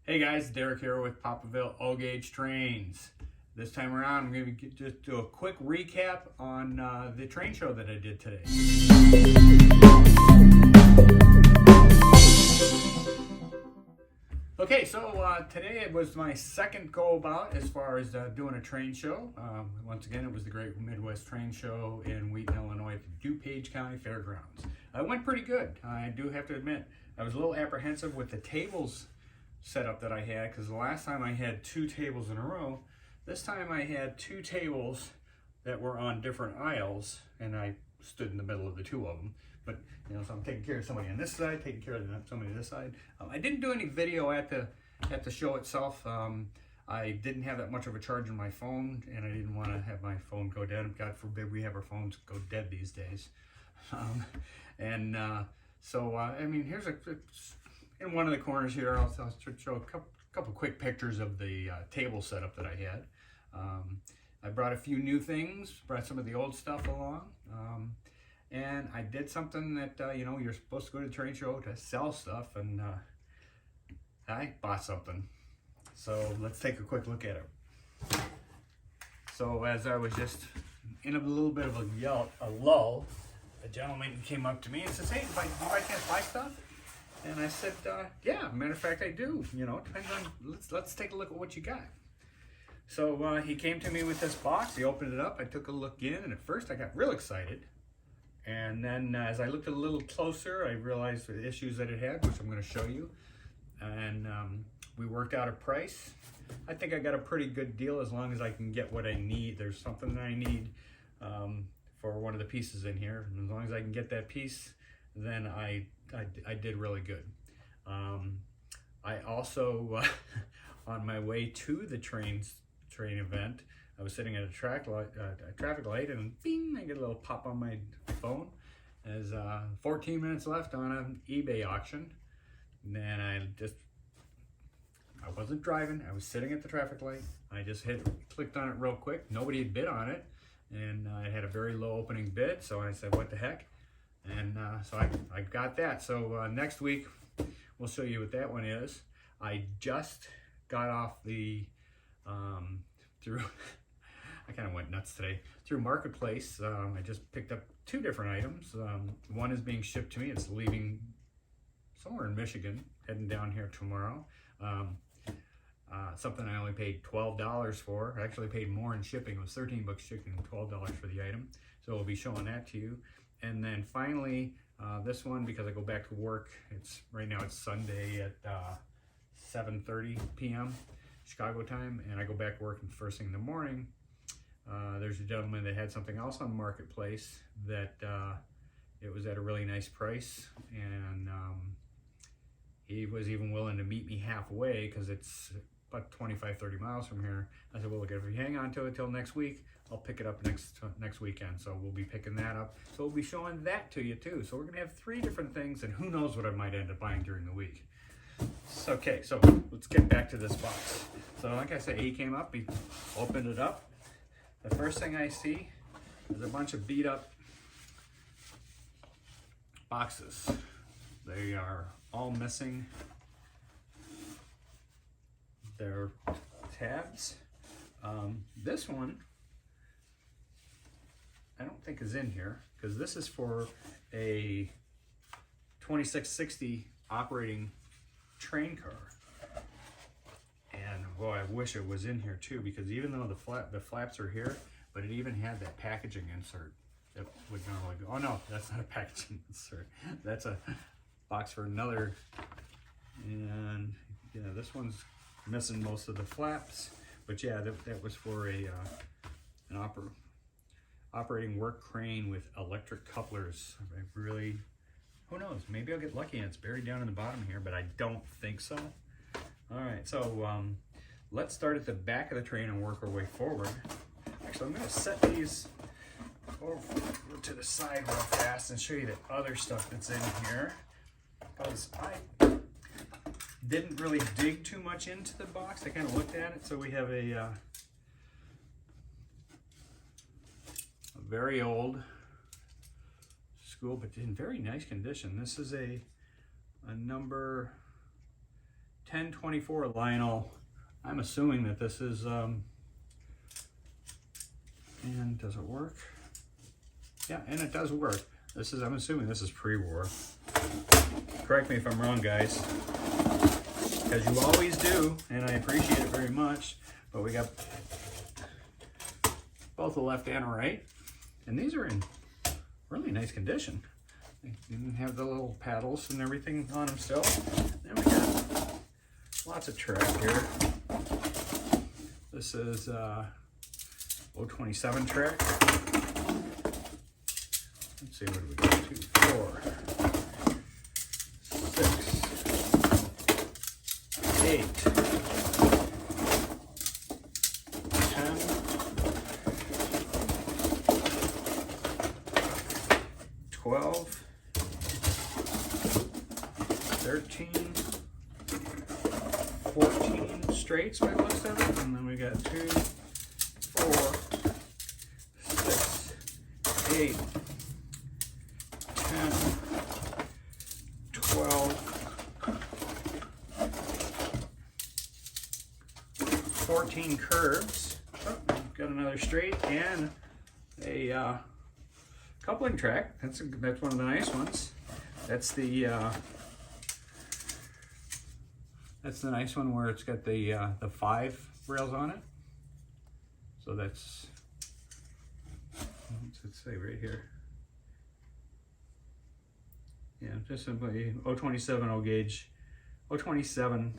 Hey guys, Derek here with Papavilletrains. This time around, I'm going to just do a quick recap on the train show that I did today. Okay, so today it was my second go about as far as doing a train show. Once again, it was the Great Midwest Train Show in Wheaton, Illinois at the DuPage County Fairgrounds. It went pretty good, I do have to admit. I was a little apprehensive with the tables setup that I had, because the last time I had two tables in a row. This time I had two tables that were on different aisles, and I stood in the middle of the two of them. But so I'm taking care of somebody on this side, taking care of somebody on this side. I didn't do any video at the show itself. I didn't have that much of a charge on my phone, and I didn't want to have my phone go dead. God forbid we have our phones go dead these days. So I mean, here's in one of the corners here, I'll show a couple quick pictures of the table setup that I had. I brought a few new things, brought some of the old stuff along, and I did something that, you're supposed to go to the train show to sell stuff, and I bought something. So let's take a quick look at it. So as I was just in a little bit of a lull, a gentleman came up to me and says, "Hey, do I can't buy stuff?" And I said, yeah, matter of fact, I do. Depends on, let's take a look at what you got. So he came to me with this box. He opened it up. I took a look in, and at first I got real excited. And then as I looked a little closer, I realized the issues that it had, which I'm going to show you. And we worked out a price. I think I got a pretty good deal as long as I can get what I need. There's something that I need for one of the pieces in here. And as long as I can get that piece, then I did really good. I also, on my way to the train event, I was sitting at a traffic light, and bing, I get a little pop on my phone. There's 14 minutes left on an eBay auction. And then I wasn't driving, I was sitting at the traffic light. I just clicked on it real quick. Nobody had bid on it, and I had a very low opening bid, so I said, what the heck? And so I got that. So next week, we'll show you what that one is. I just got off the, I kind of went nuts today, through Marketplace. I just picked up two different items. One is being shipped to me. It's leaving somewhere in Michigan, heading down here tomorrow. Something I only paid $12 for. I actually paid more in shipping. It was 13 bucks shipping and $12 for the item. So we'll be showing that to you. And then finally, this one, because I go back to work, right now it's Sunday at 7:30 p.m. Chicago time, and I go back to work first thing in the morning. There's a gentleman that had something else on Marketplace that it was at a really nice price, and he was even willing to meet me halfway, because it's about 25-30 miles from here. I said, well, look, if you hang on to it till next week, I'll pick it up next weekend. So we'll be picking that up. So we'll be showing that to you too. So we're gonna have three different things, and who knows what I might end up buying during the week. Okay, so let's get back to this box. So like I said, he came up, he opened it up. The first thing I see is a bunch of beat up boxes. They are all missing their tabs. This one I don't think is in here, because this is for a 2660 operating train car. And boy, I wish it was in here too, because even though the flaps are here, but it even had that packaging insert that would normally go. Oh no, that's not a packaging insert. That's a box for another. And yeah, this one's missing most of the flaps. But yeah, that was for an operating work crane with electric couplers. I really, who knows, maybe I'll get lucky and it's buried down in the bottom here, but I don't think so. All right, so let's start at the back of the train and work our way forward. Actually, I'm gonna set these over to the side real fast and show you the other stuff that's in here, because I didn't really dig too much into the box. I kind of looked at it. So we have a very old school, but in very nice condition. This is a number 1024 Lionel. I'm assuming that this is, and does it work? Yeah, and it does work. This is, I'm assuming this is pre-war. Correct me if I'm wrong, guys, because you always do, and I appreciate it very much. But we got both the left and right, and these are in really nice condition. They didn't have the little paddles and everything on them still. Then we got lots of track here. This is 027 track. Let's see, what do we got? 2, 4, 6, 8, 10, 12, 13, 14 straights by the looks of it, and then we got 2, 4, 6, 8, 10, 12, 14 curves. Oh, got another straight and a coupling track. That's one of the nice ones. That's the nice one where it's got the 5 rails on it. So that's, what's it say right here? Yeah, just simply 027 O gauge, 027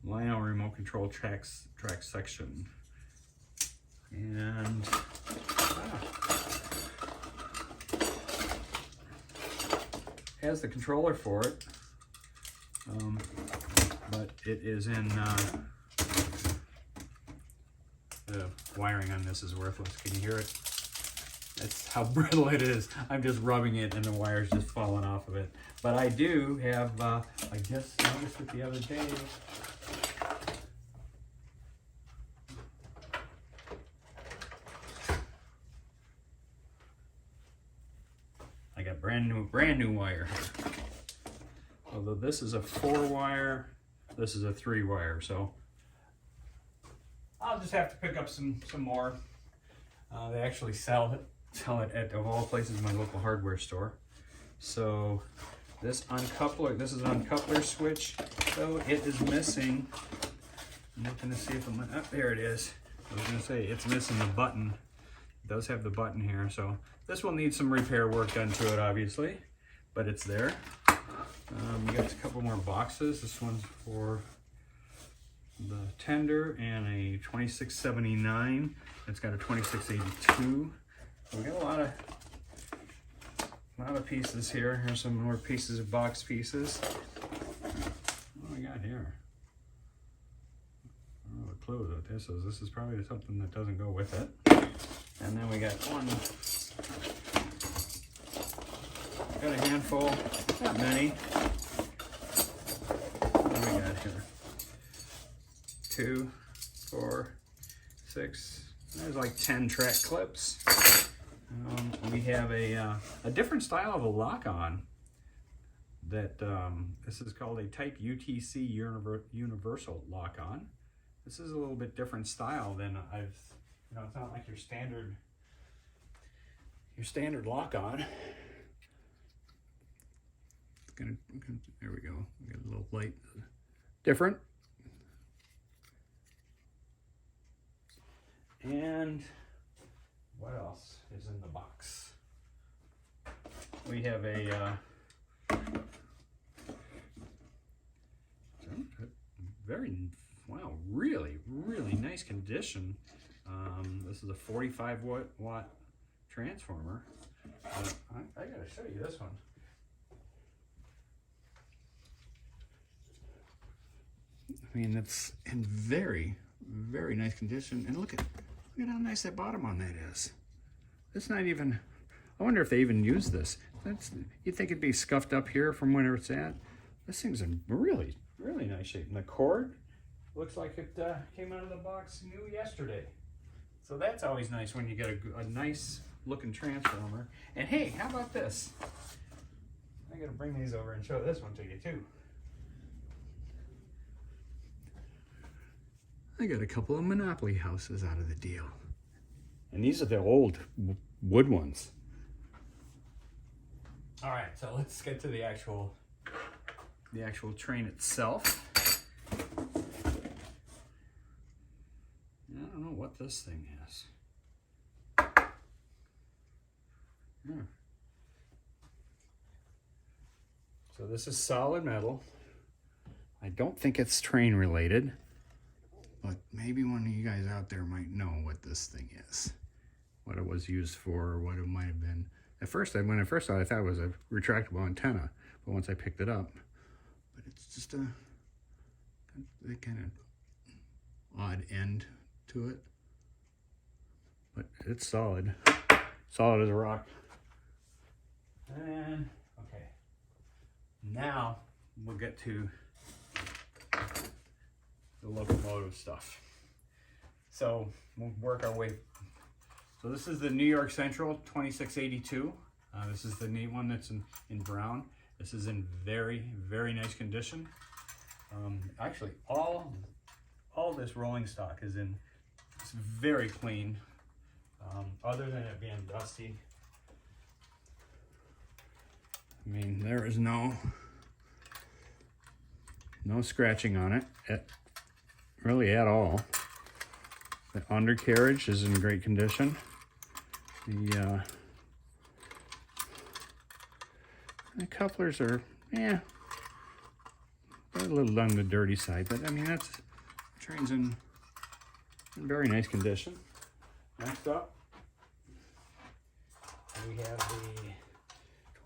Lionel remote control track section. And has the controller for it, but it is in the wiring on this is worthless. Can you hear it? That's how brittle it is. I'm just rubbing it and the wire's just falling off of it. But I do have, I just noticed it the other day. I got brand new wire. Although this is a 4-wire, this is a 3-wire, so I'll just have to pick up some more. They actually sell it at, of all places, my local hardware store. So this uncoupler, this is an uncoupler switch, so it is missing. I'm looking to see if I'm, oh, there it is. I was gonna say it's missing the button. It does have the button here, so this will need some repair work done to it, obviously, but it's there. We got a couple more boxes. This one's for the tender and a 2679. It's got a 2682. So we got a lot of pieces here. Here's some more pieces of box pieces. What do we got here? I don't have a clue what this is. This is probably something that doesn't go with it. And then we got got a handful, not many. What do we got here? 2, 4, 6. There's like 10 track clips. We have a different style of a lock-on that this is called a Type UTC Universal lock-on. This is a little bit different style than it's not like your standard lock-on. There we go. We got a little light different. And what else is in the box? We have a really nice condition. This is a 45 watt transformer. I gotta show you this one. I mean, it's in very nice condition, and look at how nice that bottom on that is. It's not even, I wonder if they even use this. You'd think it'd be scuffed up here from where it's at. This thing's in really nice shape. And the cord looks like it came out of the box new yesterday. So that's always nice when you get a nice looking transformer. And hey, how about this? I gotta bring these over and show this one to you too. I got a couple of Monopoly houses out of the deal. And these are the old wood ones. All right, so let's get to the actual train itself. I don't know what this thing is. So this is solid metal. I don't think it's train related, but maybe one of you guys out there might know what this thing is, what it was used for, or what it might have been. At first, when I first saw it, I thought it was a retractable antenna, but once I picked it up, but it's just a kind of odd end to it, but it's solid as a rock. And okay, now we'll get to the locomotive stuff. So we'll work our way. So this is the New York Central 2682. This is the neat one that's in brown. This is in very, very nice condition. Actually, all this rolling stock is in, it's very clean, other than it being dusty. I mean, there is no scratching on it, really at all. The undercarriage is in great condition. The couplers are, they're a little on the dirty side, but I mean, the train's in very nice condition. Next up, we have the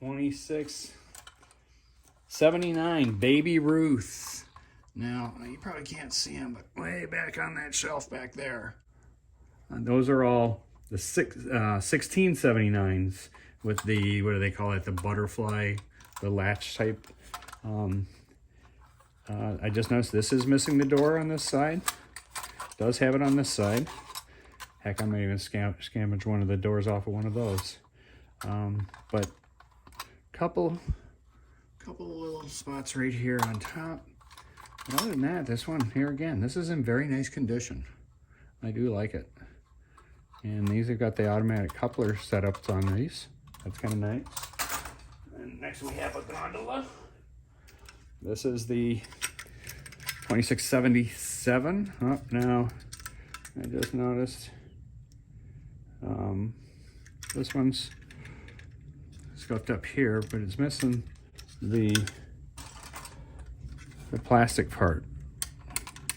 2679 Baby Ruth. Now, you probably can't see them, but way back on that shelf back there. Those are all the 1679s with the, what do they call it, the butterfly, the latch type. I just noticed this is missing the door on this side. Does have it on this side. Heck, I might even scavenge one of the doors off of one of those. But couple little spots right here on top. But other than that, this one here again, this is in very nice condition. I do like it. And these have got the automatic coupler setups on these. That's kind of nice. And next we have a gondola. This is the 2677. Oh, now I just noticed this one's scuffed up here, but it's missing the plastic part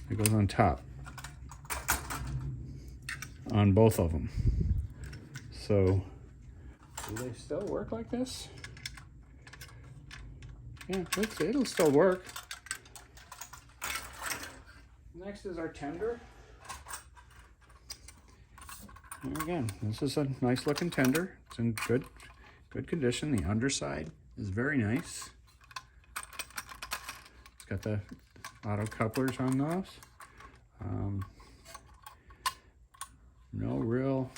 that goes on top on both of them. So do they still work like this? Yeah, it'll still work. Next is our tender. And again, this is a nice looking tender. It's in good condition. The underside is very nice. It's got the auto couplers on those. No real,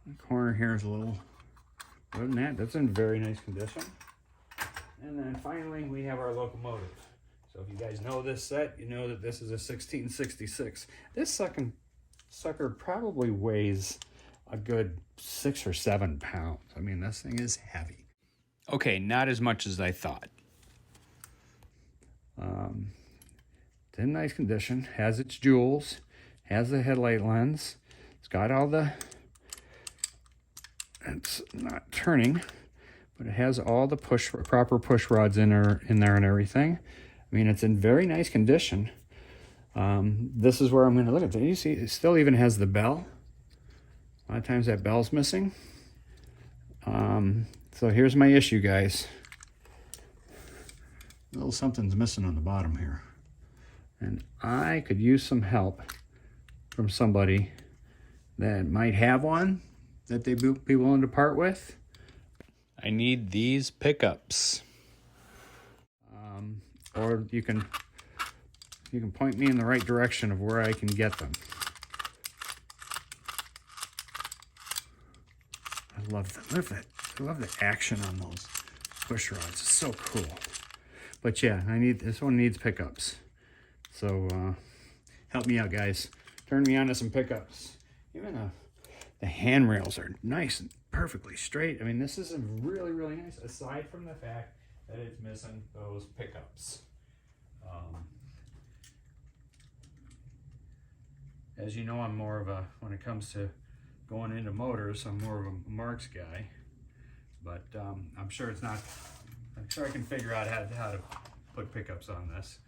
the corner here is a little, other than that, that's in very nice condition. And then finally, we have our locomotive. So if you guys know this set, you know that this is a 1666. This sucker probably weighs a good 6 or 7 pounds. I mean, this thing is heavy. Okay, not as much as I thought. It's in nice condition, has its jewels, has the headlight lens. It's got all the, it's not turning, but it has all the proper push rods in there and everything. I mean, it's in very nice condition. This is where I'm going to look at it. You see, it still even has the bell. A lot of times that bell's missing. So here's my issue, guys. A little something's missing on the bottom here. And I could use some help from somebody that might have one that they'd be willing to part with. I need these pickups. Or you can point me in the right direction of where I can get them. I love the action on those push rods. It's so cool. But yeah, this one needs pickups. So help me out, guys. Turn me on to some pickups. Even the handrails are nice and perfectly straight. I mean, this is really, really nice, aside from the fact that it's missing those pickups. As you know, I'm more of a, when it comes to going into motors, I'm more of a Marks guy. But I'm sure it's not, I'm sure I can figure out how to put pickups on this.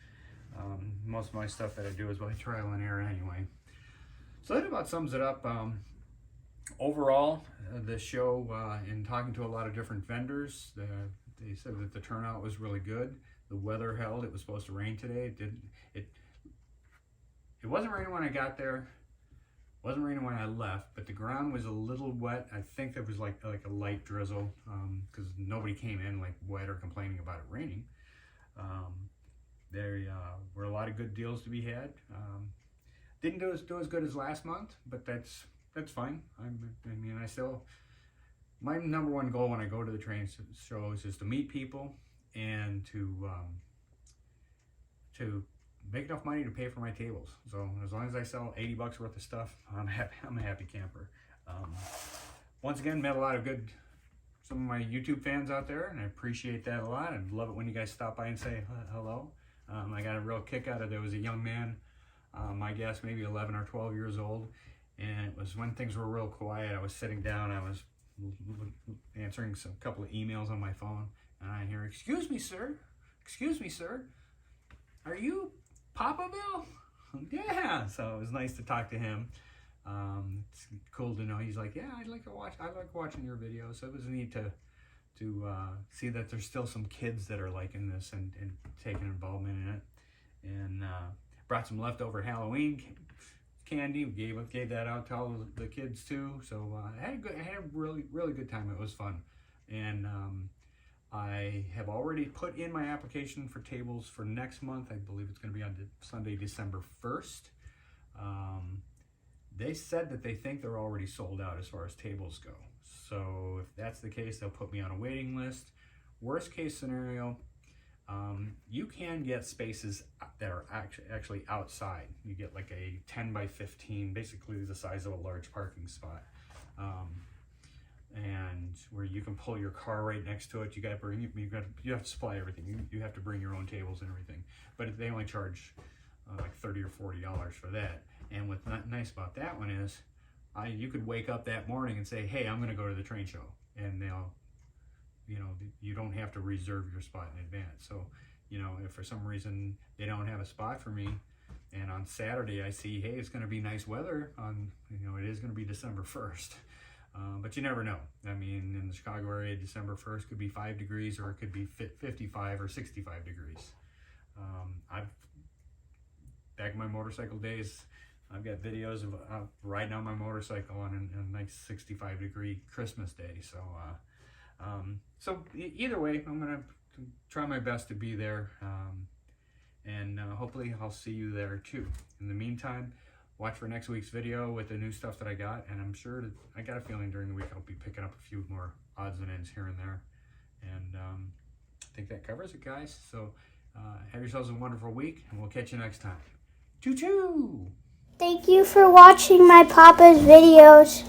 Most of my stuff that I do is by trial and error anyway. So that about sums it up. Overall, the show, in talking to a lot of different vendors, they said that the turnout was really good. The weather held. It was supposed to rain today. It wasn't raining when I got there. It wasn't raining when I left, but the ground was a little wet. I think there was like a light drizzle, because nobody came in like wet or complaining about it raining. There were a lot of good deals to be had. Didn't do as good as last month, but that's fine. I mean, my number one goal when I go to the train shows is to meet people and to make enough money to pay for my tables. So as long as I sell $80 worth of stuff, I'm a happy camper. Once again, met a lot of some of my YouTube fans out there, and I appreciate that a lot. I love it when you guys stop by and say hello. I got a real kick out of there. Was a young man, I guess maybe 11 or 12 years old, and it was when things were real quiet. I was sitting down, I was answering a couple of emails on my phone, and I hear, "Excuse me, sir. Excuse me, sir. Are you Papaville?" Yeah. So it was nice to talk to him. It's cool to know he's like, "Yeah, I like watching your videos." So it was neat to see that there's still some kids that are liking this and taking involvement in it. And brought some leftover Halloween candy. Gave that out to all the kids too. So I had a really, really good time. It was fun. And I have already put in my application for tables for next month. I believe it's going to be on Sunday, December 1st. They said that they think they're already sold out as far as tables go. So if that's the case, they'll put me on a waiting list. Worst case scenario, you can get spaces that are actually outside. You get like a 10 by 15, basically the size of a large parking spot. And where you can pull your car right next to it. You have to supply everything. You have to bring your own tables and everything. But they only charge like $30 or $40 for that. And what's not nice about that one is, you could wake up that morning and say, "Hey, I'm going to go to the train show," and they'll, you don't have to reserve your spot in advance. So, if for some reason they don't have a spot for me, and on Saturday I see, hey, it's going to be nice weather on, it is going to be December 1st. But you never know. I mean, in the Chicago area, December 1st could be 5 degrees, or it could be 55 or 65 degrees. Back in my motorcycle days, I've got videos of riding on my motorcycle on a nice 65 degree Christmas day. So, either way, I'm going to try my best to be there. And hopefully I'll see you there too. In the meantime, watch for next week's video with the new stuff that I got. And I'm sure I got a feeling during the week I'll be picking up a few more odds and ends here and there. And I think that covers it, guys. So have yourselves a wonderful week, and we'll catch you next time. Choo-choo! Thank you for watching my Papa's videos.